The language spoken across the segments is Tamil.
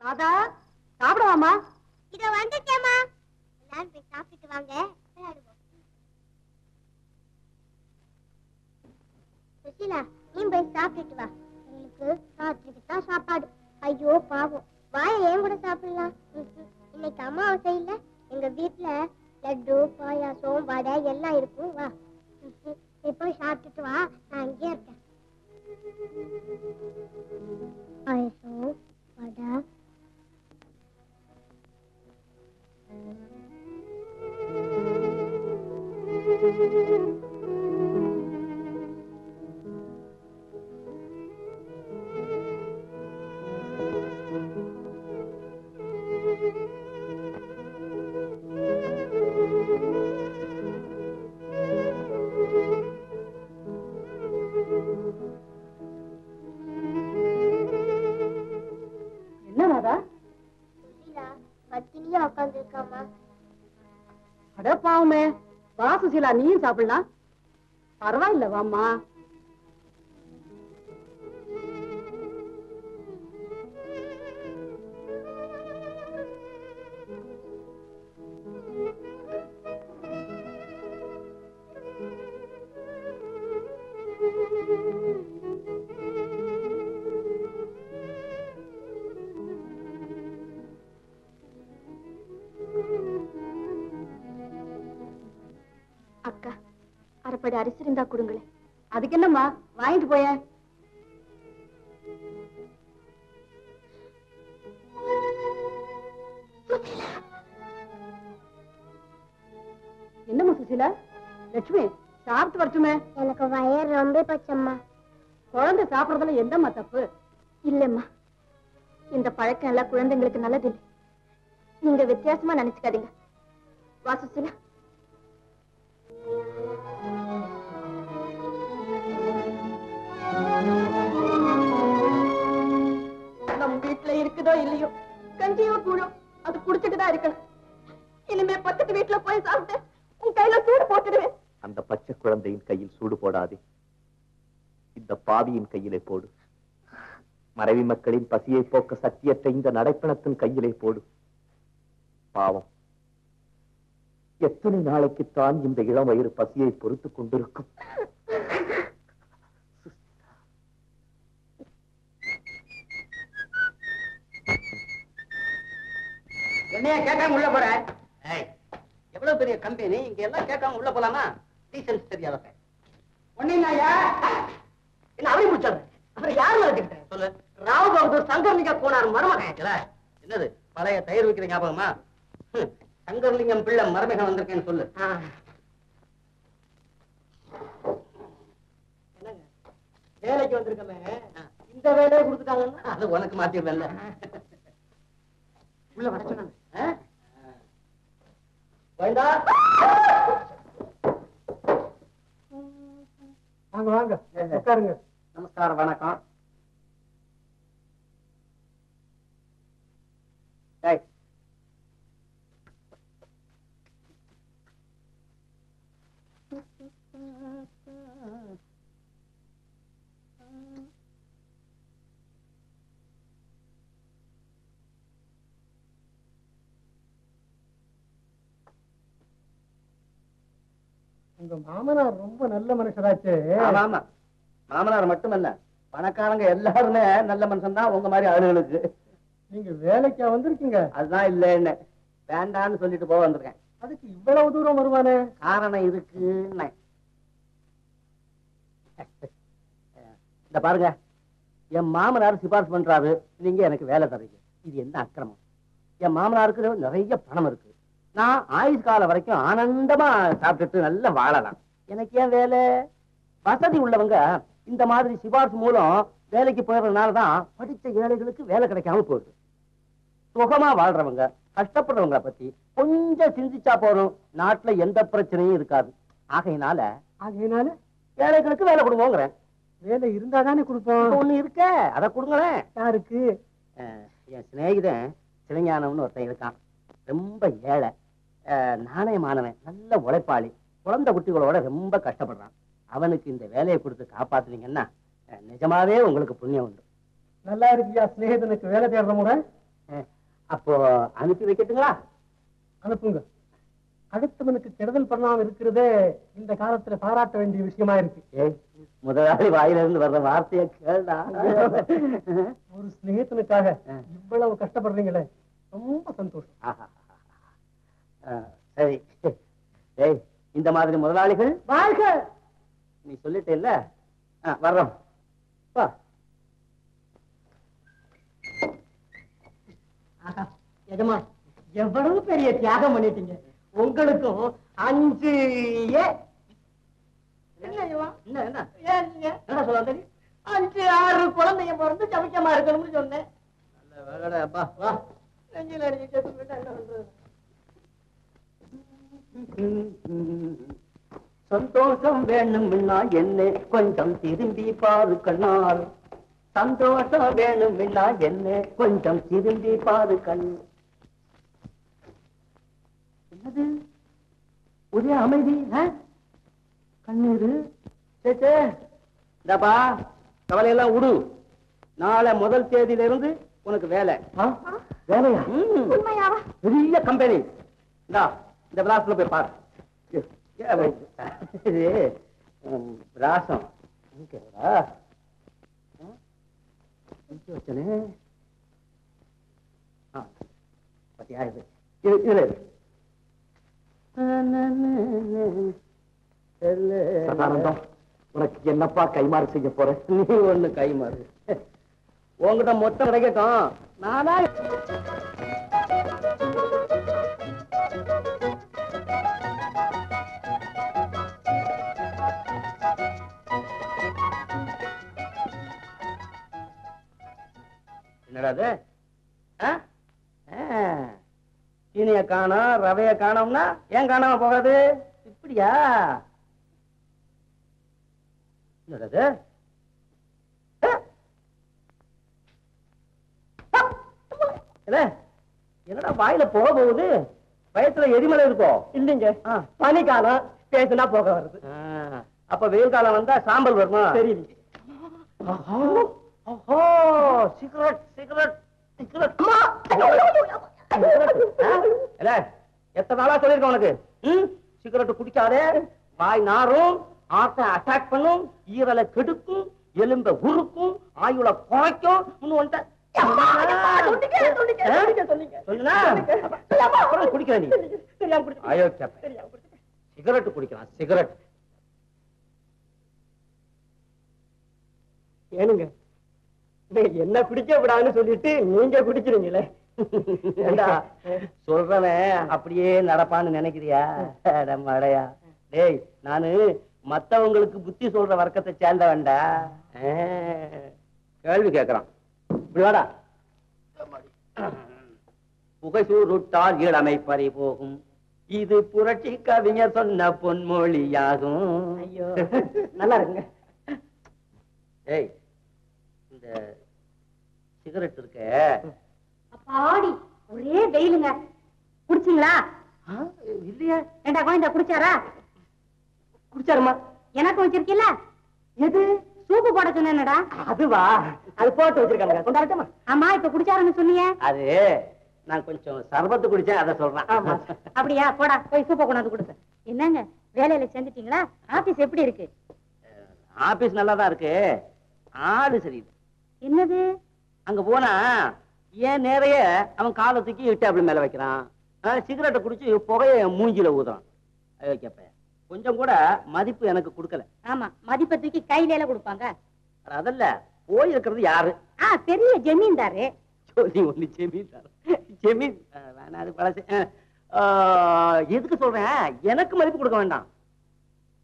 ராதா சாப்பிடுவாமா? இத வந்துட்டேமா. எல்லாரும் போய் சாப்பிட்டு வாங்க. விளையாடுவோம். சுசிலா, நீ போய் சாப்பிட்டு வா. எனக்கு ராத்திரிக்கு தான் சாப்பாடு. ஐயோ பாவம், வாயை ஏன் கூட சாப்பிடலாம். இன்னைக்கு அமாவாசை இல்ல, எங்க வீட்டுல லட்டு பாயாசம் வடை எல்லாம் இருக்கும். வா நீ போய் சாப்பிட்டுட்டு வா, நான் இங்கே இருக்கேன். பாயாசம் வடை என்ன ராதா? பத்தினியா உட்கார்ந்து இருக்காமா. அட பாவமே, வா சுசீலா, நீயும் சாப்பிடலாம். பரவாயில்ல, வாம்மா. அக்கா, அரைப்படி அரிசி இருந்தா கொடுங்களேன். அதுக்கு என்னம்மா, வாங்கிட்டு போய. என்னம்மா சுசீலா? லட்சுமி சாப்பிட்டு வரட்டுமே. எனக்கு வயிறு ரொம்ப பச்சம்மா. குழந்தை சாப்பிடறதுல எந்தம்மா தப்பு? இல்லம்மா, இந்த பழக்கம் எல்லாம் குழந்தைங்களுக்கு நல்லதில்லை. நீங்க வித்தியாசமா நினைச்சுக்காதீங்க. வா சுசிலா. நம்ம வீட்டுல இருக்குதோ இல்லையோ, கஞ்சியோ கூழோ அது குடிச்சிட்டுதான் இருக்கணும். இனிமே பக்கத்து வீட்டுல போய் சாப்பிட்டு உன் கையில சூடு போட்டுடுவேன். அந்த பச்சை குழந்தையின் கையில் சூடு போடாதே, இந்த பாவியின் கையிலே போடு. மறைவி மக்களின் பசியை போக்க சத்தியற்ற இந்த நடைப்பணத்தின் கையிலே போடு. பாவம், எத்தனை நாளைக்குத்தான் இந்த இளம் வயிறு பசியை பொறுத்துக் கொண்டிருக்கும்? என்னைய கேட்காம உள்ள போற? எவ்வளவு பெரிய கம்பெனி, இங்க எல்லாம் கேட்காம உள்ள போலாமா? டீசன்ஸ் தெரியாத ஒண்ணு என்ன அவரை முடிச்சாரு. அப்புறம் யாரு வளர்த்துக்கிட்டேன் சொல்லு. ராவ் பகதூர் சங்கர்லிங்கம் போனார் மருமகன். என்னது பழைய தயிர் வைக்கிற ஞாபகமா? சங்கர்லிங்கம் பிள்ளை மருமகன் வந்திருக்கேன்னு சொல்லு. என்னங்க வேலைக்கு வந்திருக்கமே, இந்த வேலையை கொடுத்துட்டாங்கன்னா அது உனக்கு மாத்திடுவேன்ல. உள்ள வர சொன்னாங்க. வாங்க வாங்க உட்காருங்க. நமஸ்காரம், வணக்கம். உங்க மாமனார் ரொம்ப நல்ல மனுஷராச்சு. ஆமா, மாமனார் மட்டுமல்ல, பணக்காரங்க எல்லாருமே நல்ல மனுஷன் தான் உங்க மாதிரி ஆளுகளுக்கு. நீங்க வேலைக்கா வந்திருக்கீங்க? அதுதான் இல்ல, என்ன வேண்டான்னு சொல்லிட்டு போக வந்திருக்கேன். அதுக்கு இவ்வளவு தூரம் வருவானே? காரணம் இருக்கு. இந்த பாருங்க, என் மாமனார் சிபாரிசு பண்றாரு, நீங்க எனக்கு வேலை தரீங்க. இது என்ன அக்கிரமம்? என் மாமனாருக்கு நிறைய பணம் இருக்கு. நான் ஆயுஷ் காலம் வரைக்கும் ஆனந்தமா சாப்பிட்டுட்டு நல்லா வாழலாம். எனக்கு ஏன் வேலை? வசதி உள்ளவங்க இந்த மாதிரி சிபாரிசு மூலம் வேலைக்கு போயிடுறதுனாலதான் படிச்ச ஏழைகளுக்கு வேலை கிடைக்காம போகுது. சுகமா வாழ்றவங்க, கஷ்டப்படுறவங்க பத்தி கொஞ்சம் சிந்திச்சா போறோம், நாட்டுல எந்த பிரச்சனையும் இருக்காது. ஆகையினால ஏழைகளுக்கு வேலை கொடுங்கோங்கிறேன். வேலை இருந்தா தானே கொடுப்போம். ஒண்ணு இருக்க, அதை கொடுங்களேன். யாருக்கு? என் சிநேகிதன் சிவஞானம்னு ஒருத்தன் இருக்கான். ரொம்ப ஏழை, நாணயமானவன், நல்ல உழைப்பாளி, குழந்தை குட்டிகளோட ரொம்ப கஷ்டப்படுறான். அவனுக்கு இந்த வேலையை கொடுத்து காப்பாத்துனீங்கன்னா நிஜமாவே உங்களுக்கு புண்ணியம் உண்டு. நல்லா இருக்கியா சிநேகிதனுக்கு வேலை தேடுற முறை? அப்போ அனுப்பி வைக்கட்டுங்களா? அனுப்புங்க. அடுத்தவனுக்கு கெடுதல் பண்ணாம இருக்கிறதே இந்த காலத்துல பாராட்ட வேண்டிய விஷயமா இருக்கு. முதலாளி வாயிலிருந்து வர்ற வார்த்தையை கேள்டா. ஒரு ஸ்நேகத்தினுக்காக இவ்வளவு கஷ்டப்படுறீங்களே, ரொம்ப சந்தோஷம். சரி, இந்த மாதிரி முதலாளிகள் வாழ்க. நீ சொல்லிட்ட இல்ல, வர்றோம். எஜமா, எவ்வளவு பெரிய தியாகம் பண்ணிட்டீங்க. உங்களுக்கும் 5 6 குழந்தைங்க பிறந்து சமைக்கமா இருக்கணும்னு சொன்னேன். நெஞ்சில அடிச்சு என்ன பண்றது? சந்தோஷம் வேணும்னா என்ன கொஞ்சம் திரும்பி பாரு கண்ணால். சந்தோஷம் வேணும்னா என்ன கொஞ்சம் திரும்பி பாரு கண். என்னது ஒரே அமைதி, கண்ணீரு. இந்தப்பா, கவலையெல்லாம் விடு. நாளை முதல் தேதியில இருந்து உனக்கு வேலை. வேலையா? பெரிய கம்பெனி. இந்த பிளாஸ்ல போய் பாரு. ராசம் வச்சனே பத்தியா? இதுல உனக்கு என்னப்பா கைமாறு செய்ய போற? நீ ஒண்ணு கைமாறு. உங்ககிட்ட மொத்தம் கிடைக்கட்டும். நானா என்னடாது? சீனிய காணோம், ரவைய காணோம்னா ஏன் காணாம போகாது? இப்படியா? என்னடாது? என்னடா வாயில போக போகுது? வயசுல எரிமலை இருக்கும். இல்லைங்க, பனிக்காலம் பேசுனா போக வருது. அப்ப வெயில் காலம் வந்தா சாம்பல் வருமா? தெரியல. Cigarette cigarette cigarette. எத்தனை நாளா சொல்லிருக்கேன் உனக்கு, சிகரெட் குடிக்காதே. வாய் நாரும், ஆட்டை அட்டாக் பண்ணும், ஈரலை கெடுக்கும், எலும்ப உருக்கும், ஆயுள குறைக்கும். குடிக்கிற நீ சிகரெட் குடிக்கலாம். சிகரெட் ஏனுங்க, என்ன குடிக்க விடாதுன்னு சொல்லிட்டு நீங்க குடிக்கிறீங்களே. சொல்றவன் அப்படியே நடப்பான்னு நினைக்கிறியா? மழையா? டேய், நானு மத்தவங்களுக்கு புத்தி சொல்ற வர்க்கத்தை சேர்ந்த வேண்டா. கேள்வி கேட்கறான். இப்படி வாடா. புகைசூருட்டால் இளமை பறி போகும், இது புரட்சி கவிஞர் சொன்ன பொன்மொழியாகும். ஐயோ, நல்லா இருக்குங்க. ஏய், இந்த சிகரெட் இருக்க அப்பாடி ஒரே வெயிலுங்க. குடிச்சீங்களா? இல்லையா? ஏண்டா குழந்தை குடிச்சாரா? குடிச்சாருமா? எனக்கு வச்சிருக்கீல்ல? எது? சூப்பு போட சொன்னேனடா. அதுவா? அது போட்டு வச்சிருக்காங்க. கொண்டாடட்டுமா? ஆமா, இப்ப குடிச்சாருன்னு சொன்னீங்க. அது நான் கொஞ்சம் சர்பத்து குடிச்சேன், அதை சொல்றேன். அப்படியா? போடா, போய் சூப்பை கொண்டாந்து கொடுங்க. என்னங்க, வேலையில சேர்ந்துட்டீங்களா? ஆபீஸ் எப்படி இருக்கு? ஆபீஸ் நல்லாதான் இருக்கு, ஆளு சரியில்லை. என்னது? அங்க போனா ஏன் நிறைய அவன் காலை தூக்கி டேபிள் மேல வைக்கிறான், சிகரெட்டை குடிச்சு புகைய மூஞ்சில ஊதுறான். கேப்ப கொஞ்சம் கூட மதிப்பு எனக்கு கொடுக்கல. ஆமா, மதிப்பை தூக்கி கையில கொடுப்பாங்க. அதல்ல, போய் இருக்கிறது யாரு? பெரிய ஜமீன்தாரு. சொல்லி ஒண்ணு ஜமீன்தார். ஜமீன் வேணா, அது பழசு. எதுக்கு சொல்றேன், எனக்கு மதிப்பு கொடுக்க வேண்டாம்.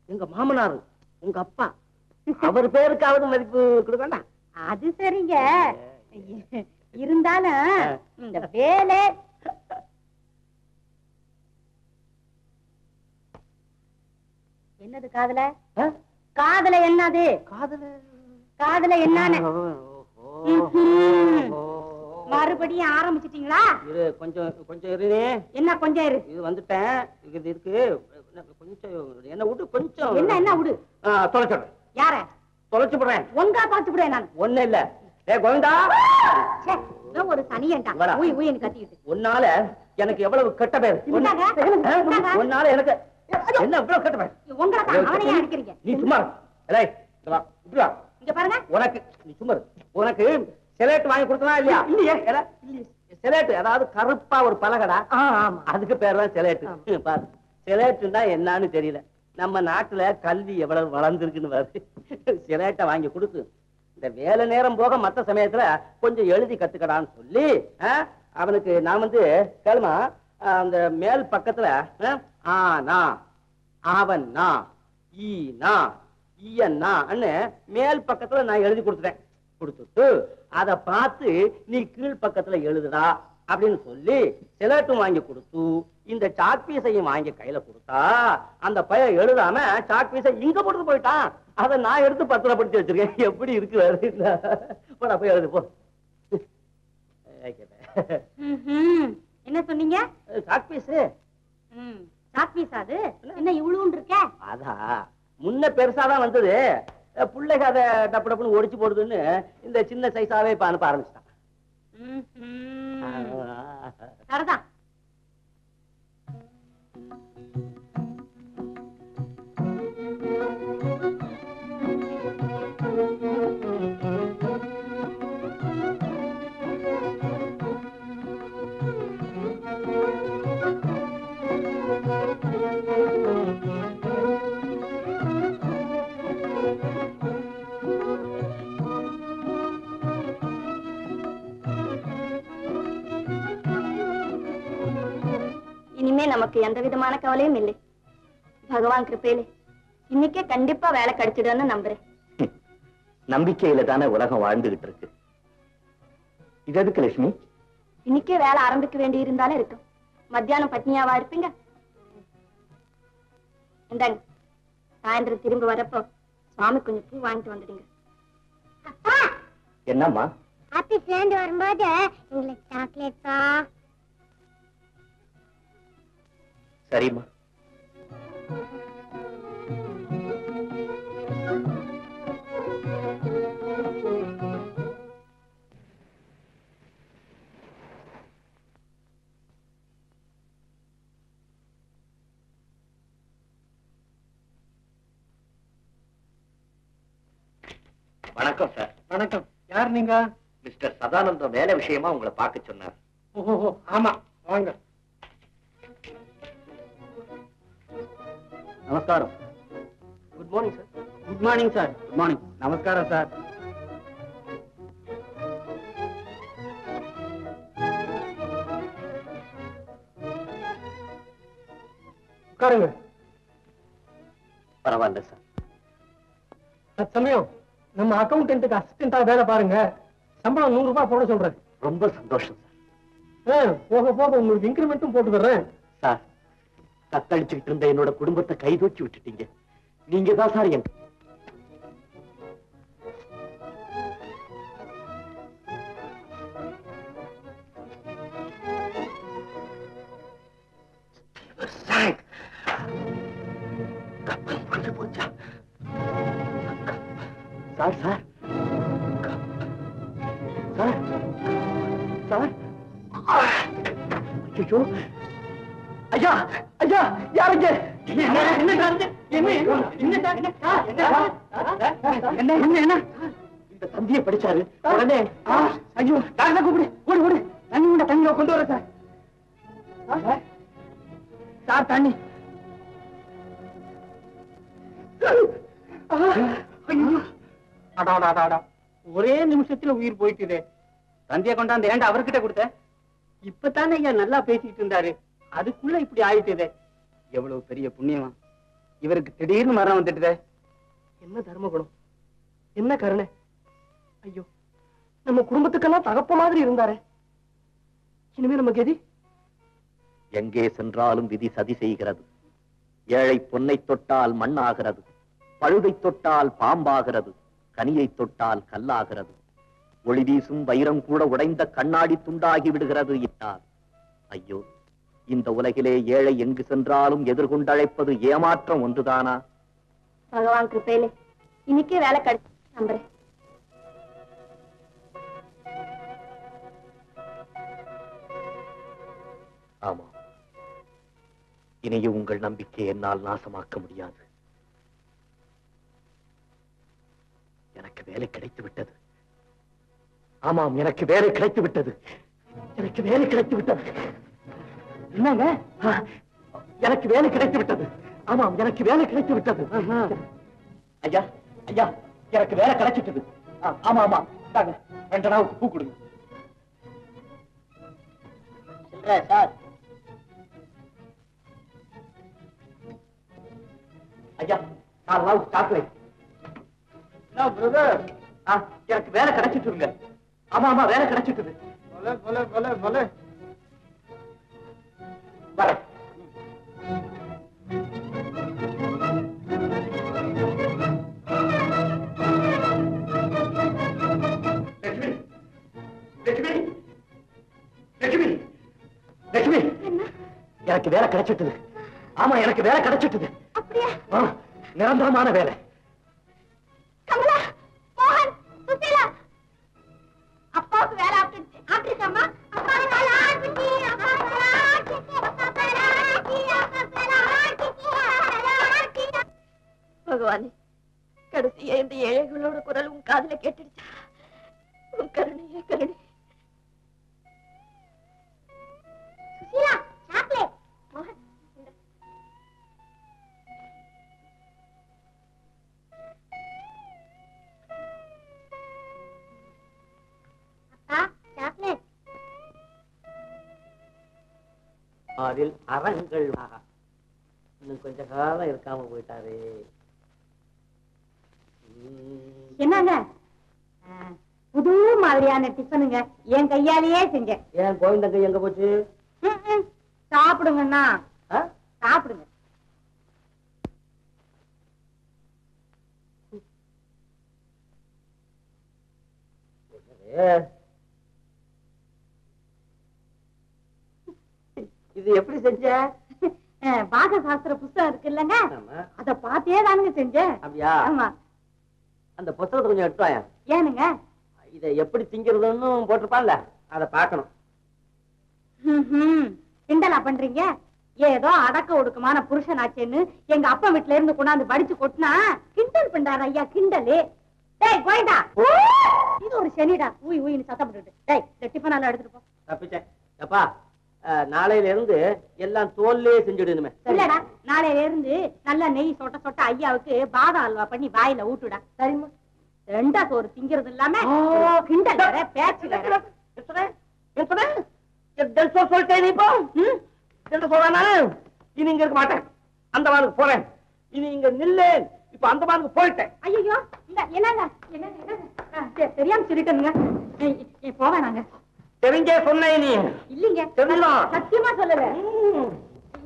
எங்க மாமனாரு, உங்க அப்பா, அவர் பேருக்காவது மதிப்பு கொடுக்க வேண்டாம். அது சரிங்க, இருந்தாலும் இந்த வேலை. என்னது காதுல? காதுல என்னது? காதுல என்னன்னு மறுபடியும் ஆரம்பிச்சிட்டீங்களா? இரு, கொஞ்சம் கொஞ்சம் இரு. என்ன கொஞ்சம் இரு? இது வந்துட்டேன், இது இருக்கு. கொஞ்சம் என்ன விட்டு, கொஞ்சம் என்ன விடு. தொலைச்சிடுறேன். யார தொலைச்சு போடுறேன்? ஒங்கா தொலைச்சு போடுறேன் நான். ஒண்ணு இல்ல, கோவிந்தா, ஒரு சனியண்டா வாடா. ஊய் ஊயின்னு கத்திக்கிட்டு. உன்னால எனக்கு எவ்வளவு கெட்ட பேர். இந்தாங்க, இந்தாங்க. உன்னால எனக்கு என்ன இவ்வளவு கெட்ட பேர். உங்களை தான் அவனையே அடிக்கிறீங்க. நீ சும்மா இரு. ஏய், இங்க வா, இப்படி வா. இங்க பாருங்க. உனக்கு நீ சும்மா இரு. உனக்கு செலேட் வாங்கி கொடுத்தனா இல்லையா? இல்லையே. செலேட் அதாவது கருப்பா ஒரு பலகடா. அதுக்கு பேர் தான் செலேட். பாரு, செலேட்டுன்னா என்னன்னு தெரியல. நம்ம நாட்டுல கல்வி எவ்வளவு வளர்ந்துருக்குன்னு பாரு. செலேட்டை வாங்கி கொடுத்து இந்த வேலை நேரம் போக மத்த சமயத்துல கொஞ்சம் எழுதி கத்துக்கடான்னு சொல்லி அவனுக்கு நான் வந்து கேளுமா, அந்த மேல் பக்கத்துல ஆனா அவன்னா ஈனா ஈயன்னா அண்ணு மேல் பக்கத்துல நான் எழுதி கொடுத்துட்டேன். கொடுத்துட்டு அதை பார்த்து நீ கீழ் பக்கத்துல எழுதுடா அப்படின்னு சொல்லி செலட்டும் வாங்கி கொடுத்து இந்த சாக் பீஸையும் வாங்கி கையில கொடுத்தா அந்த பையன் எழுதாம சாக் பீஸை இங்க போட்டு போயிட்டான். அதை நான் எடுத்து பத்திரப்படுத்தி வச்சிருக்கேன். எப்படி இருக்கு போடா, போய் எழுது போ. என்ன சொன்னீங்க? Chalk piece. சாக் பீஸ் அது என்ன இவ்வளவு இருக்க? அதான் முன்ன பெருசாதான் வந்தது. பிள்ளைக அதை டப்பு டப்புன்னு ஒடிச்சு போடுதுன்னு இந்த சின்ன சைஸாவே இப்ப அனுப்ப ஆரம்பிச்சிட்டான். சரிதான். இனிமே நமக்கு எந்த விதமான கவலையும் இல்லை. பகவான் கிருபையிலே இன்னைக்கே கண்டிப்பா வேலை கிடைச்சிடுன்னு நம்புறேன். நம்பிக்கையில தானே உலகம் வாழ்ந்துகிட்டு இருக்கு. இது எதுக்கு லட்சுமி? இன்னைக்கே வேலை ஆரம்பிக்க வேண்டி இருந்தாலும் இருக்கும். மத்தியானம் பட்னியாவா இருப்பீங்க? இந்தாங்க, சாயந்தரம் திரும்ப வரப்போ சுவாமி கொஞ்சம் பூ வாங்கிட்டு வந்துடுங்க. என்னம்மா? ஆபீஸ்ல இருந்து வரும்போது உங்களுக்கு சாக்லேட் பா. சரிம்மா. வணக்கம் சார். வணக்கம். யார் நீங்க? மிஸ்டர் சதானந்தம் வேலை விஷயமா உங்களை பார்க்க சொன்னார். ஓஹோ, ஆமா, வாங்க. நமஸ்காரம். Good morning sir. Good morning sir. Good morning. நமஸ்காரம் சார். உட்காருங்க. பரவாயில்ல சார். தற்சமயம் நம்ம அக்கௌண்டன்ட்டுக்கு அசிஸ்டண்டா வேலை பாருங்க. சம்பளம் 100 ரூபாய் போட சொல்றேன். ரொம்ப சந்தோஷம் சார். போக போக உங்களுக்கு இன்கிரிமெண்ட்டும் போட்டு தர்றேன். சார், தத்தளிச்சுக்கிட்டு இருந்த என்னோட குடும்பத்தை கைதூக்கி விட்டுட்டீங்க. நீங்க தான் சார் என் போச்சா சார்? சார் சார் சார் ஐயோ, ஐயா ஐயா, யாருங்க? இந்த தந்தியை படிச்சாரு உடனே. ஐயோ, டாக்டர் கூப்பிடு, ஓடு ஓடு, தண்ணி உண்ட, தண்ணியை கொண்டு வர சார். சார் தண்ணி. ஒரே நிமிஷத்துல உயிர் போயிட்டுதே. தந்தியை கொண்டாந்து ஏன்டா அவர்கிட்ட கொடுத்த? இப்பதானே ஐயா நல்லா பேசிட்டு இருந்தாரு, அதுக்குள்ள இப்படி ஆயிட்டுதே. எவ்வளவு பெரிய புண்ணியமா இவருக்கு திடீர்னு மரணம் வந்துட்டுதே. என்ன தர்மகுணம், என்ன கருணை. ஐயோ, நம்ம குடும்பத்துக்கெல்லாம் தகப்ப மாதிரி இருந்தாரே. இனிமே நமக்கு எதி? எங்கே சென்றாலும் விதி சதி செய்கிறது. ஏழை பொன்னை தொட்டால் மண் ஆகிறது, பழுதை தொட்டால் பாம்பாகிறது, கனியை தொட்டால் கல்லாகிறது, ஒளி வீசும் வைரம் கூட உடைந்த கண்ணாடி துண்டாகி விடுகிறது என்றார். ஐயோ, இந்த உலகிலே ஏழை எங்கு சென்றாலும் எதிர்கொண்டழைப்பது ஏமாற்றம் ஒன்றுதானா? பகவான் கிருபையிலே இன்னைக்கே வேலை கிடைச்சு நம்புறேன். ஆமா, இனியும் உங்கள் நம்பிக்கை என்னால் நாசமாக்க முடியாது. எனக்கு வேலை கிடைத்து விட்டது. ஆமாம், எனக்கு வேலை கிடைத்து விட்டது. எனக்கு வேலை கிடைத்து விட்டது. என்னங்க? எனக்கு வேலை கிடைத்து விட்டது. ஆமாம், எனக்கு வேலை கிடைத்து விட்டது. ஐயா ஐயா, எனக்கு வேலை கிடைச்சிட்டது. ஆமா ஆமா, தாங்க 2 நாளுக்கு பூ கொடுங்க. சார், ஐயா 4 நாளுக்கு சாக்லேட். பிரதர், எனக்கு வேலை கிடைச்சிட்டுங்க. ஆமா ஆமா, வேலை கிடைச்சிட்டுது. வரேன். எனக்கு வேலை கிடைச்சிட்டது. ஆமா, எனக்கு வேலை கிடைச்சிட்டது. அப்படியா? நிரந்தரமான வேலை. கமலா, மோகன், சுசீலா, அப்பாவுக்கு வேலை ஆப்பிட்டுச்சாமா? பகவானே, கடைசியா இந்த ஏழைகளோட குரல் உன் காதுல கேட்டுடுச்சா? உன் கருணையே கருணை. சுசீலா, சாக்லேட். மோகன், இந்த அப்பா, சாக்லேட். அதில் அரங்கள் இன்னும் கொஞ்ச காலம் இருக்காம போயிட்டாரு. என்னங்க புது மாதிரியான டிஃபனுங்க என் கையாலேயே செஞ்சேன். ஏன் கோவிந்தங்க எங்க போச்சு? சாப்பிடுங்கண்ணா, ஆ? சாப்பிடுங்க. இது எப்படி செஞ்ச? பாக சாஸ்திர புஸ்தகம் இருக்கு இல்லங்க, ஆமா. அத பார்த்தே தானுங்க செஞ்சேன். அப்படியா? ஆமா. அந்த புத்தகத்தை கொஞ்சம் எடுத்துவாயா. ஏனுங்க? இதை எப்படி திங்கிறதுன்னு போட்டிருப்பான்ல, அதை பார்க்கணும். கிண்டலா பண்றீங்க? ஏதோ அடக்க ஒடுக்கமான புருஷனாச்சேன்னு எங்க அப்பா வீட்டுல இருந்து கொண்டாந்து படிச்சு கொட்டினா கிண்டல் பண்றாரு ஐயா, கிண்டலு. டேய் கோயிண்டா, இது ஒரு சனிடா, ஊய் ஊயின்னு சத்தம் போட்டுட்டு. டேய், இந்த டிஃபன் எல்லாம் எடுத்துட்டு போ. தப்பிச்சேன். அப்பா, நாளையில இருந்து எல்லாம் தோல்லே செஞ்சுடுமே. இல்லடா, நாளையில இருந்து நல்லா நெய் சொட்ட சொட்ட ஐயாவுக்கு பாதாம் அல்வா பண்ணி வாயில ஊட்டுடா. சரிம்மா? 2 சோறு திங்கிறது இல்லாம கிண்டல் வேற, பேச்சு வேற. சொல்லிட்டேன். நீ இப்போ என்ன சொல்றானா? இனி இங்க இருக்க மாட்டேன், அந்தமானுக்கு போறேன். இனி இங்க நில்லு. இப்ப அந்தமானுக்கு போயிட்டேன். ஐயோ, இல்ல என்னங்க என்னங்க தெரியாம சொல்லிட்டேங்க. போவேன் நாங்க. தெரிஞ்சே சொன்ன நீ இல்லீங்க, தெரியும். சத்தியமா சொல்லல.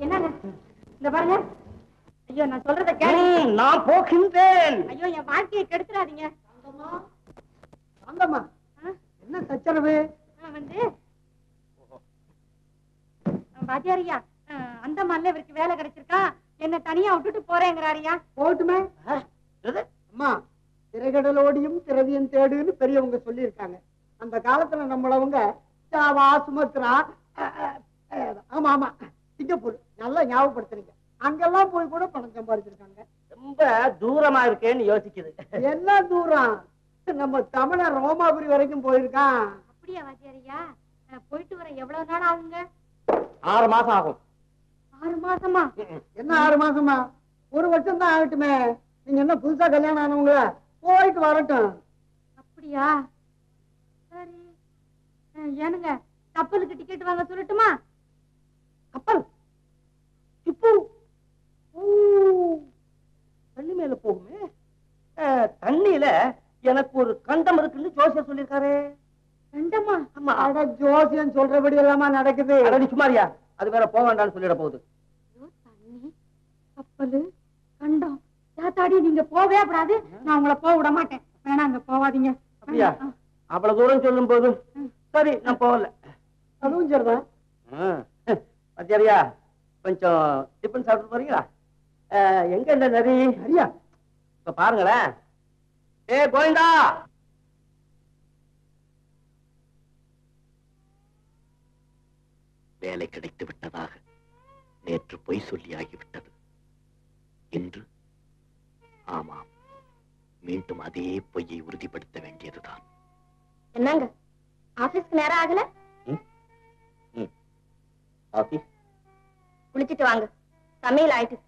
என்னங்க இந்த பாருங்க. ஐயோ, நான் சொல்றத கேளு. நான் போகின்றேன். ஐயோ, என் வாழ்க்கையை கெடுத்துறாதீங்க. அந்தம்மா, என்ன சச்சரவு? வந்து பாத்தியாரியா, அந்த மல்ல இவருக்கு வேலை கிடைச்சிருக்கா, என்ன தனியா விட்டுட்டு போறேங்கிறாரியா. போட்டுமே. அம்மா, திரைகடலோடியும் திரவியம் தேடுன்னு பெரியவங்க சொல்லியிருக்காங்க. அந்த காலத்துல நம்மளவங்க ஜாவா, சுமத்ரா, ஆமா ஆமா, சிங்கப்பூர், நல்லா ஞாபகப்படுத்துறீங்க. அங்கெல்லாம் போய் கூட பணம் சம்பாதிச்சிருக்காங்க. ரொம்ப தூரமா இருக்கேன்னு யோசிக்குது. என்ன தூரம்? நம்ம தமிழர் ரோமாபுரி வரைக்கும் போயிருக்கான். அப்படியா வாத்தியாரியா? போயிட்டு வர எவ்வளவு நாள் ஆகுங்க? 6 மாசம் ஆகும். 6 மாசமா? என்ன 6 மாசமா? 1 வருஷம் தான் ஆகட்டுமே. நீங்க என்ன புதுசா கல்யாணம் ஆனவங்க? போயிட்டு வரட்டும். அப்படியா? சரி. ஏனுங்க, கப்பலுக்கு டிக்கெட் வாங்க சொல்லட்டுமா? கப்பல் இப்போ தண்ணி மேல போகுமே. தண்ணியில எனக்கு ஒரு கண்டம் இருக்குன்னு ஜோசியர் சொல்லிருக்காரு. கண்டமா? ஆமா. அட, ஜோசியம் சொல்றபடி எல்லாமா நடக்குது. அடடி சுமாரியா, அது வேற போக வேண்டாம்னு சொல்லிட போகுது. தண்ணி, கப்பலு, கண்டம். தாத்தாடி, நீங்க போவே கூடாது. நான் உங்களை போக விட மாட்டேன். வேணா, அங்க போவாதீங்க. அப்படியா? அவ்வளவு தூரம் சொல்லும் போது சரி, நான் போகல. அதுவும் சரிதான். பத்தியாரியா, கொஞ்சம் டிஃபன் சாப்பிட்டு போறீங்களா? எங்க இந்த நரி? சரியா? இப்ப பாருங்களேன். ஏ கோவிந்தா, வேலை கிடைத்து விட்டதாக நேற்று பொய் சொல்லியாகிவிட்டது. இன்று ஆமாம், மீண்டும் அதே பொய்யை உறுதிப்படுத்த வேண்டியதுதான். என்னங்க ஆபீஸ்க்கு நேரம் ஆகல? ஆபீஸ் குளிச்சிட்டு வாங்க, சமையல் ஆயிட்டு.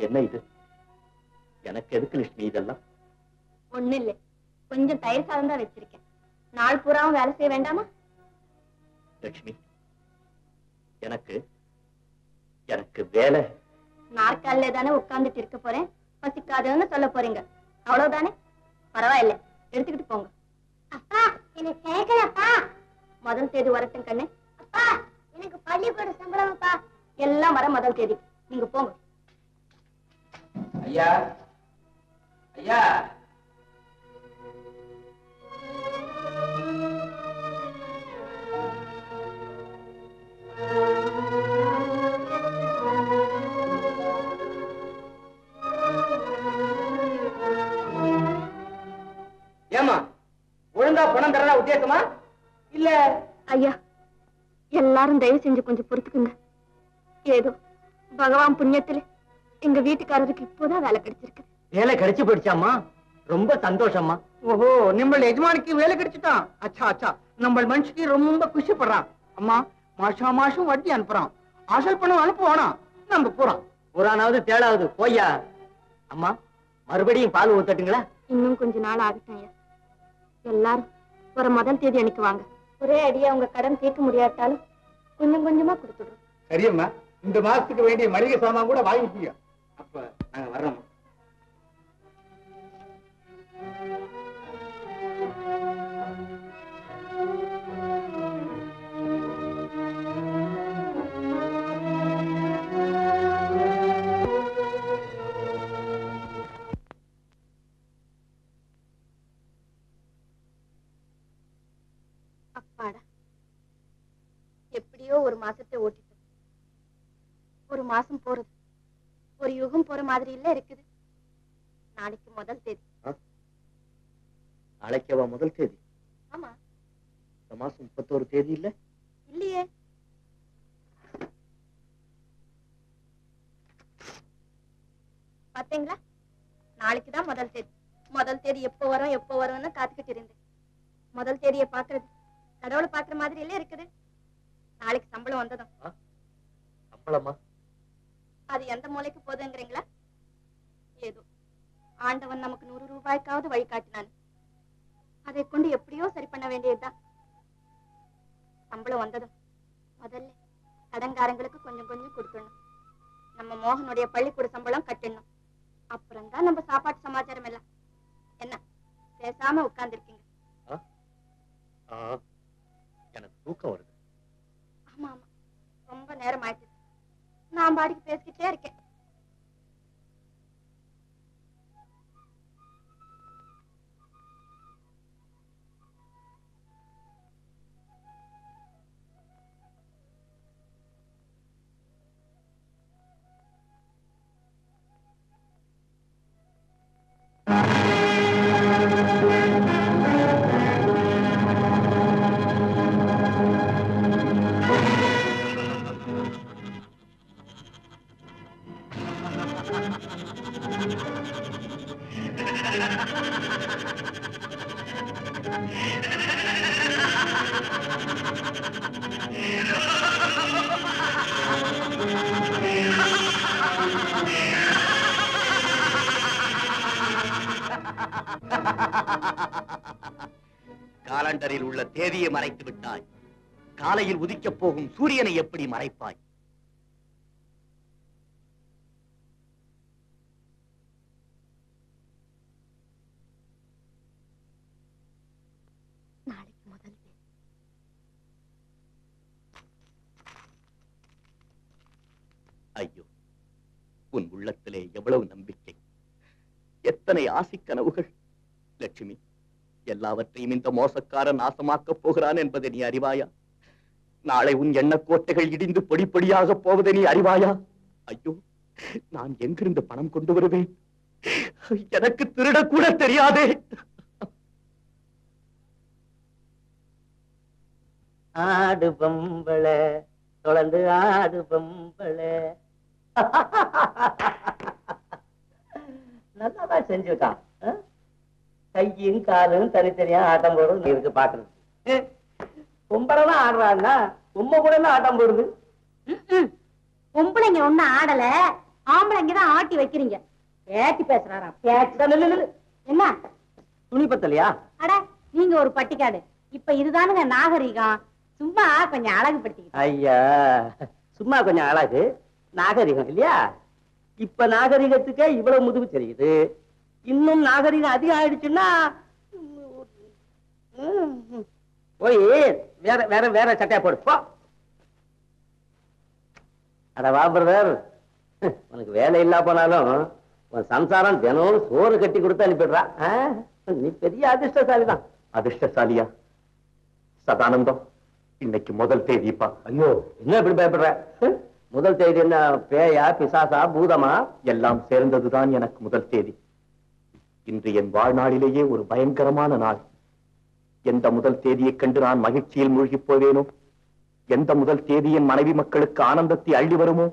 என்ன இது? எனக்கு எதுக்கு லட்சுமி இதெல்லாம்? ஒண்ணு இல்ல, கொஞ்சம் தயிர் சாதம் தான் வச்சிருக்கேன். நாள் பூராவும் வேலை செய்ய வேண்டாமா? லட்சுமி, எனக்கு எனக்கு வேலை. நாற்காலில தானே உட்கார்ந்துட்டு இருக்க போறேன், பசிக்காதுன்னு சொல்ல போறீங்க, அவ்வளவுதானே? பரவாயில்ல, எடுத்துக்கிட்டு போங்க. அப்பா எனக்கு கேட்கலப்பா. முதல் தேதி வரட்டும் கண்ணு. அப்பா எனக்கு பள்ளிக்கூட சம்பளம் அப்பா. எல்லாம் வர முதல் தேதி, நீங்க போங்க. ஐயா ஐயா, ஏமா ஒழுங்கா பணம் தரதா உத்தேசமா இல்ல? ஐயா எல்லாரும் தயவு செஞ்சு கொஞ்சம் பொறுத்துக்குங்க. ஏதோ பகவான் புண்ணியத்துல எங்க வீட்டுக்காரருக்கு இப்போதான் வேலை கிடைச்சிருக்கு. வேலை கிடைச்சு போயிடுச்சாமா? ரொம்ப சந்தோஷமா. ஓஹோ, நம்ம எஜமானிக்கு வேலை கிடைச்சிட்டான். அச்சா அச்சா, நம்ம மனுஷக்கு ரொம்ப குஷிப்படுறான். அம்மா மாசம் மாசம் வட்டி அனுப்புறான், அசல் பணம் அனுப்புவானா? நம்ம போறான் புறானாவது தேடாவது போய்யா. அம்மா மறுபடியும் பால் ஊத்தட்டுங்களா? இன்னும் கொஞ்ச நாள் ஆகட்டும் ஐயா. எல்லாரும் ஒரு முதல் தேதி அன்னைக்கு வாங்க. ஒரே அடியா உங்க கடன் தீர்க்க முடியாட்டாலும் கொஞ்சம் கொஞ்சமா கொடுத்துடுறோம். சரியம்மா, இந்த மாசத்துக்கு வேண்டிய மளிகை சாமான் கூட வாங்கிக்கீங்க. அப்ப நாங்க வர்றோம். அப்பாடா, எப்படியோ ஒரு மாசத்தை ஓட்டிட்டோம். ஒரு மாசம் போறது ஒரு யுகம் போற மாதிரி இல்ல இருக்குது. நாளைக்கு முதல் தேதி. நாளைக்கேவா முதல் தேதி? ஆமா. இந்த மாசம் 31 தேதி இல்ல? இல்லையே. பாத்தீங்களா, நாளைக்குதான் முதல் தேதி. முதல் தேதி எப்போ வரும்னு காத்துக்கிட்டு இருந்தேன். முதல் தேதியை பாக்குறது கடவுளை பாக்குற மாதிரி இல்ல இருக்குது. நாளைக்கு சம்பளம் வந்ததும். சம்பளமா? அது எந்த மூலைக்கு போதுங்கிறீங்களா? ஏதோ ஆண்டவன் நமக்கு 100 ரூபாய்க்காவது வழி காட்டினான். அதை கொண்டு எப்படியோ சரி பண்ண வேண்டியதுதான். சம்பளம் வந்ததும் முதல்ல கடன்காரங்களுக்கு கொஞ்சம் கொஞ்சம் கொடுத்துடணும். நம்ம மோகனுடைய பள்ளிக்கூட சம்பளம் கட்டணும். அப்புறம்தான் நம்ம சாப்பாட்டு சமாச்சாரம் எல்லாம். என்ன பேசாம உட்கார்ந்துருக்கீங்க? எனக்கு தூக்கம் வருது. ஆமா ஆமா, ரொம்ப நேரம் ஆயிடுச்சு. நான் பாடிக்கு பேசிக்கிட்டே இருக்கேன். காலண்டரில் உள்ள தேதியை மறைத்து விட்டாய். காலையில் உதிக்கப் போகும் சூரியனை எப்படி மறைப்பாய்? நாளைக்கு முதல் தேதி. ஐயோ, உன் உள்ளத்திலே எவ்வளவு நம்பிக்கை, எத்தனை ஆசை கனவுகள். லட்சுமி, எல்லாவற்றையும் இந்த மோசக்காரன் நாசமாக்கப் போகிறான் என்பதை நீ அறிவாயா? நாளை உன் எண்ணக்கோட்டைகள் இடிந்து பொடி பொடியாக போவதை நீ அறிவாயா? ஐயோ, நான் எங்கிருந்து பணம் கொண்டு வருவேன்? எனக்கு திருட கூட தெரியாதே. ஆடு பொம்பள தொடர்ந்து ஆடு பொம்பள. நல்லாதான் செஞ்சிருக்கான். கையும் காலும் தனித்தனியா ஆட்டம் போடுறது இருக்கு பாக்குறது. பொம்பளைதான் ஆடுறான்னா பொம்மை கூட ஆட்டம் போடுது. பொம்பளைங்க ஒண்ணும் ஆடல, ஆம்பளைங்கதான் ஆட்டி வைக்கிறீங்க. பேட்டி பேசுறாரா? என்ன துணி பத்தலையா? அட நீங்க ஒரு பட்டிக்காடு. இப்ப இதுதானுங்க நாகரிகம். சும்மா கொஞ்சம் அழகுபடுத்திக்கிட்டு. ஐயா சும்மா கொஞ்சம் அழகு நாகரிகம் இல்லையா? இப்ப நாகரிகத்துக்கே இவ்வளவு முதுகு தெரியுது. இன்னும் நாகரிகம் அதிகம் ஆயிடுச்சுன்னா போய் வேற வேற வேற சட்டையா போடு போ. அட வா பிரதர், உனக்கு வேலை இல்லா போனாலும் உன் சம்சாரம் தினம் சோறு கட்டி கொடுத்து அனுப்பிடுறா. நீ பெரிய அதிர்ஷ்டசாலிதான். அதிர்ஷ்டசாலியா? சதானந்தம், இன்னைக்கு முதல் தேதிப்பா. ஐயோ என்ன இப்படி பயப்படுற? முதல் தேதி என்ன பேயா பிசாசா பூதமா? எல்லாம் சேர்ந்ததுதான் எனக்கு முதல் தேதி. இன்று என் வாழ்நாளிலேயே ஒரு பயங்கரமான நாள். எந்த முதல் தேதியைக் கண்டு நான் மகிழ்ச்சியில் மூழ்கி போவேனோ, எந்த முதல் தேதி என் மனைவி மக்களுக்கு ஆனந்தத்தை அள்ளி வருமோ,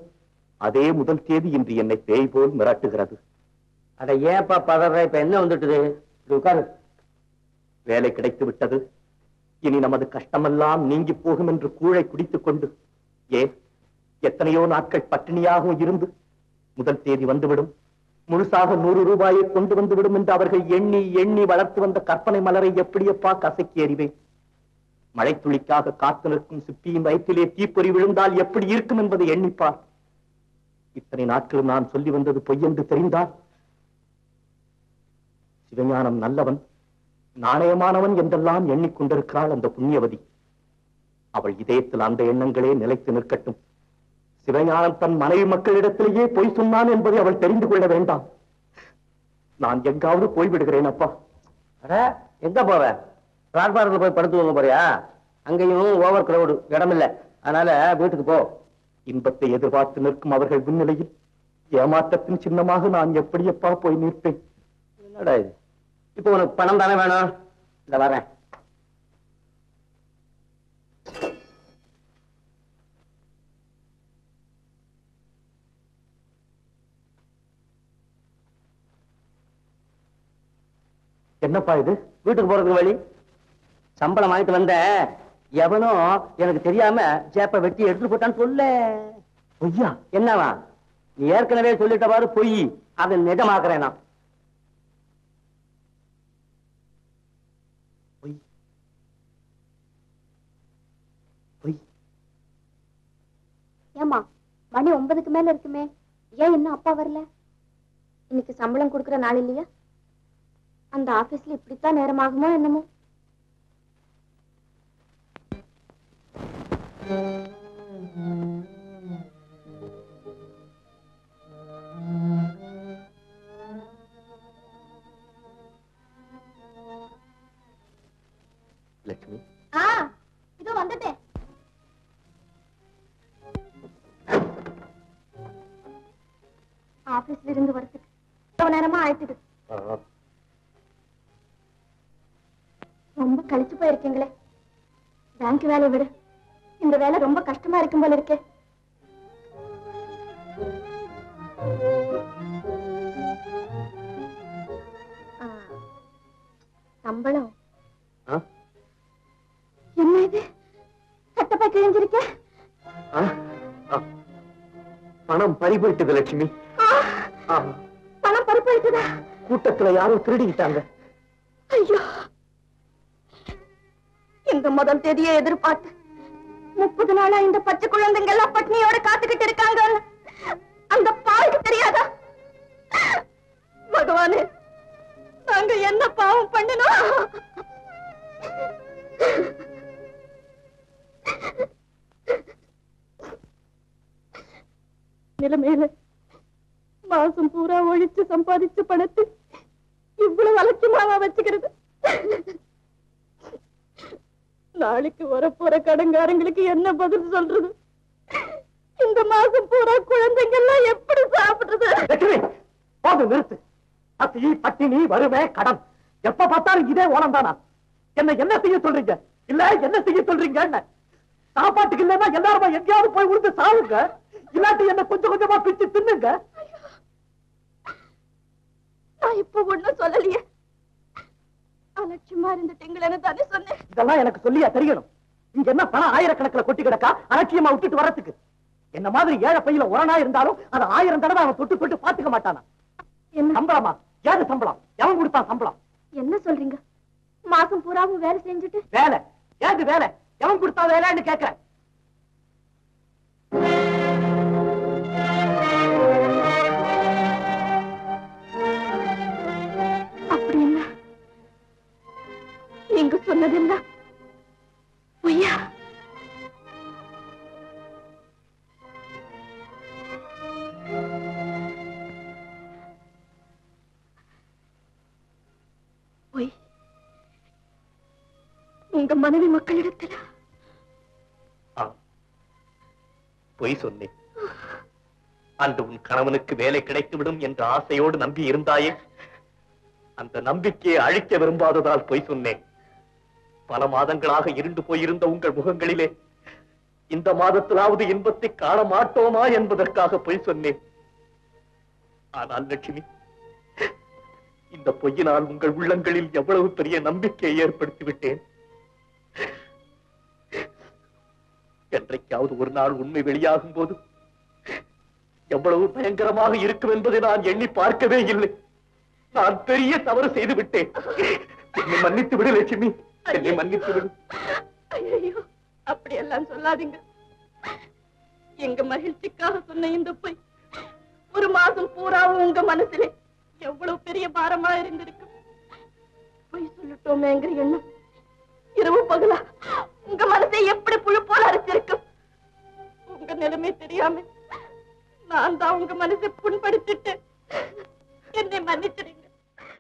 அதே முதல் தேதி இன்று என்னை பேய் போல் மிரட்டுகிறது. அட ஏப்பா பதற? இப்ப என்ன வந்துட்டுது? உட்காரு. வேலை கிடைத்து விட்டது. இனி நமது கஷ்டமெல்லாம் நீங்கி போகும் என்று கூழை குடித்துக் கொண்டு எத்தனையோ நாட்கள் பட்டினியாக இருந்து முதல் தேதி வந்துவிடும், முழுசாக 100 ரூபாயை கொண்டு வந்துவிடும் என்று அவர்கள் எண்ணி எண்ணி வளர்த்து வந்த கற்பனை மலரை எப்படியப்பா கசக்கி எறிவேன்? மழைத்துளிக்காக காத்து நிற்கும் சிப்பியின் வயிற்றிலே தீப்பொறி விழுந்தால் எப்படி இருக்கும் என்பதை எண்ணிப்பார். இத்தனை நாட்களும் நான் சொல்லி வந்தது பொய் என்று தெரிந்தால், சிவஞானம் நல்லவன் நாணயமானவன் என்றெல்லாம் எண்ணிக்கொண்டிருக்கிறாள் அந்த புண்ணியவதி. அவள் இதயத்தில் அந்த எண்ணங்களே நிலைத்து நிற்கட்டும். சிவஞானம் தன் மனைவி மக்களிடத்திலேயே பொய் சொன்னான் என்பதை அவள் தெரிந்து கொள்ள வேண்டாம். நான் எங்காவது போய்விடுகிறேன் அப்பா. எங்க போவ? பிளாட்பாரத்தில் போய் படுத்துவங்க போறியா? அங்கேயும் ஓவர் கிரௌடு, இடமில்லை. அதனால வீட்டுக்கு போ. இன்பத்தை எதிர்பார்த்து நிற்கும் அவர்கள் முன்னிலையில் ஏமாற்றத்தின் சின்னமாக நான் எப்படியப்பா போய் நிற்பேன்? என்னடா இது? இப்ப உனக்கு பணம் தானே வேணும்? இந்த வரேன். என்னப்பா இது? வீட்டுக்கு போறதுக்கு வழி. சம்பளம் வாங்கிட்டு வந்த எவனோ எனக்கு தெரியாம சேப்ப வெட்டி எடுத்துட்டு போட்டான்னு சொல்ல. பொய்யா? என்னவா? நீ ஏற்கனவே சொல்லிட்டவாறு பொய். அதை நிஜமாக்குறேன் நான். பொய் பொய். ஏமா மணி 9க்கு மேல இருக்குமே, ஏன் இன்னும் அப்பா வரல? இன்னைக்கு சம்பளம் கொடுக்கற நாள் இல்லையா? அந்த ஆபீஸ்ல இப்படித்தான் நேரமாகுமோ என்னமோ. லட்சுமி, இதோ வந்துட்டேன். ஆபீஸ்ல இருந்து வரதுக்கு எவ்வளவு நேரமா ஆயிட்டுது. ரொம்ப கழிச்சு போயிருக்கீங்களே. பேங்க் வேலை விட இந்த வேலை ரொம்ப கஷ்டமா இருக்கும் போல இருக்கே. சம்பளம் என்ன இது? சட்டப்பை கிழிஞ்சிருக்க. பணம் பறிபோயிட்டது லட்சுமி. பணம் பறிபோயிட்டதா? கூட்டத்துல யாரோ திருடிக்கிட்டாங்க. ஐயோ, இந்த முதல் தேதியை எதிர்பார்த்து 30 நாளா இந்த பச்சை குழந்தைங்க எல்லாம் பட்னியோட காத்துக்கிட்டு இருக்காங்க. அந்த பாவுக்கு தெரியாதா? பகவானே, நாங்க என்ன பாவம் பண்ணணும்? நிலைமையில மாசம் பூரா ஒழிச்சு சம்பாதிச்சு பணத்தை இவ்வளவு அலட்சியமாவா வச்சுக்கிறது? நாளைக்கு வரப்போற கடன்காரங்களுக்கு என்ன பதில் சொல்றது? இந்த மாசம் பூரா குழந்தைங்க எல்லாம் எப்படி சாப்பிடுறது? நிறுத்து. பசி பட்டினி வறுமை கடன் எப்ப பார்த்தாலும் இதே ஓலம் தானா? என்ன செய்ய சொல்றீங்க? இல்ல என்ன செய்ய சொல்றீங்க? என்ன சாப்பாட்டுக்கு இல்லன்னா எல்லாருமா எங்கேயாவது போய் உழுந்து சாவுங்க, இல்லாட்டி என்ன கொஞ்சம் கொஞ்சமா பிச்சு தின்னுங்க. நான் இப்ப ஒண்ணும் சொல்லலையே, அலட்சியமா இருந்துட்டீங்களேன்னு தானே சொன்னேன். இதெல்லாம் எனக்கு சொல்லியா தெரியணும்? இங்க என்ன பணம் ஆயிரக்கணக்கில் கொட்டி கிடக்கா அலட்சியமா விட்டுட்டு வரத்துக்கு? என்ன மாதிரி ஏழை பையில உரணா இருந்தாலும் அதை 1000 தடவை அவன் தொட்டு தொட்டு பாத்துக்க மாட்டானா? என்ன சம்பளமா? ஏது சம்பளம்? எவன் கொடுத்தான் சம்பளம்? என்ன சொல்றீங்க? மாசம் பூராவும் வேலை செஞ்சுட்டு வேலை ஏது வேலை? எவன் கொடுத்தா வேலைன்னு கேட்கிறேன். அப்படி என்ன நீங்க சொன்னதெல்லாம் பொய்யா? பொய். உங்க மனைவி மக்களிடத்தில் பொய் சொன்னேன். அன்று உன் கணவனுக்கு வேலை கிடைத்துவிடும் என்ற ஆசையோடு நம்பி இருந்தாயே, அந்த நம்பிக்கையை அழிக்க விரும்பாததால் பொய் சொன்னேன். பல மாதங்களாக இருண்டு போயிருந்த உங்கள் முகங்களிலே இந்த மாதத்திலாவது இன்பத்தை காண மாட்டோமா என்பதற்காக பொய் சொன்னேன். ஆனால் லட்சுமி, இந்த பொய்யினால் உங்கள் உள்ளங்களில் எவ்வளவு பெரிய நம்பிக்கையை ஏற்படுத்தி விட்டேன். என்றைக்காவது ஒரு நாள் உண்மை வெளியாகும் போது எவ்வளவு பயங்கரமாக இருக்கும் என்பதை நான் எண்ணி பார்க்கவே இல்லை. நான் பெரிய தவறு செய்து விட்டேன். என்னை மன்னித்து விடு லட்சுமி, என்னை மன்னித்து விடு. ஐயோ, அப்படியெல்லாம் சொல்லாதீங்க. எங்க மகிழ்ச்சிக்காக சொன்ன இந்த பொய் ஒரு மாசம் பூராவும் உங்க மனசுல எவ்வளவு பெரிய பாரமா இருந்திருக்கு. பொய் சொல்லட்டோமேங்கிற எண்ணம் இரவு பகலா உங்க மனசை எப்படி புழு போல அரைச்சிருக்கும். உங்க நிலைமை தெரியாம நான் தான் உங்க மனசை புண்படுத்திட்டு என்னை மன்னிச்சிருங்க.